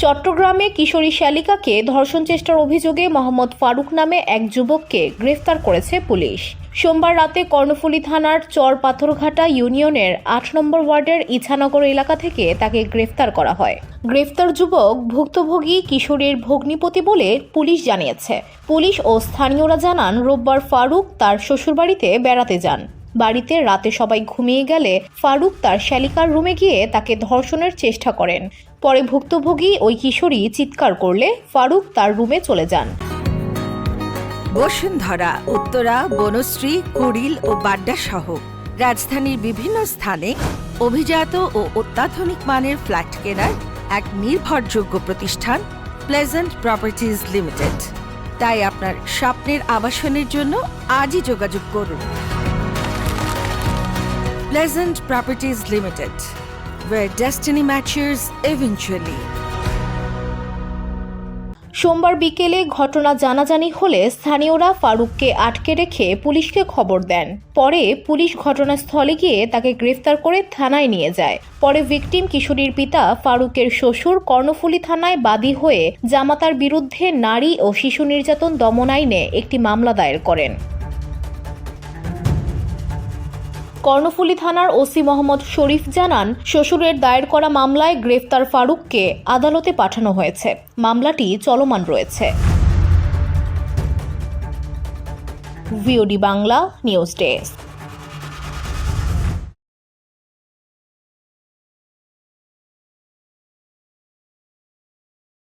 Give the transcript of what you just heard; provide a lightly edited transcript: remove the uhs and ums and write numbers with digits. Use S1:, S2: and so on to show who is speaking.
S1: চট্টগ্রামে কিশোরী শ্যালিকাকে ধর্ষণ চেষ্টার অভিযোগে মোহাম্মদ ফারুক নামে এক যুবককে গ্রেফতার করেছে পুলিশ। সোমবার রাতে কর্ণফুলী থানার চর পাথরঘাটা ইউনিয়নের ৮ নম্বর ওয়ার্ডের ইছানগর এলাকা থেকে তাকে গ্রেফতার করা হয়। গ্রেফতার যুবক ভুক্তভোগী কিশোরীর ভগ্নিপতি বলে পুলিশ জানিয়েছে। পুলিশ ও স্থানীয়রা জানান, রোববার ফারুক তার শ্বশুরবাড়িতে বেড়াতে যান। বাড়িতে রাতে সবাই ঘুমিয়ে গেলে ফারুক তার শ্যালিকার রুমে গিয়ে তাকে ধর্ষণের চেষ্টা করেন। পরে ভুক্তভোগী ওই কিশোরী চিৎকার করলে ফারুক তার রুমে চলে যান।
S2: বসুন্ধরা, উত্তরা, বনশ্রী, কুড়িল ও বাড্ডা সহ রাজধানীর বিভিন্ন স্থানে অভিজাত ও অত্যাধুনিক মানের ফ্ল্যাট কেনার এক নির্ভরযোগ্য প্রতিষ্ঠান প্লেজেন্ট প্রপার্টিজ লিমিটেড। তাই আপনার স্বপ্নের আবাসনের জন্য আজই যোগাযোগ করুন। Pleasant Properties Limited, where destiny matches eventually.
S1: সোমবার বিকেলে ঘটনা জানাজানি হলে স্থানীয়রা ফারুককে আটকে রেখে পুলিশকে খবর দেন। পরে পুলিশ ঘটনাস্থলে গিয়ে তাকে গ্রেফতার করে থানায় নিয়ে যায়। পরে ভিকটিম কিশোরীর পিতা ফারুকের শ্বশুর কর্ণফুলী থানায় বাদী হয়ে জামাতার বিরুদ্ধে নারী ও শিশু নির্যাতন দমন আইনে একটি মামলা দায়ের করেন। কর্ণফুলী থানার ওসি মোহাম্মদ শরীফ জানান, শ্বশুরের দায়ের করা মামলায় গ্রেফতার ফারুককে আদালতে পাঠানো হয়েছে। মামলাটি চলমান রয়েছে। VOD Bangla news desk.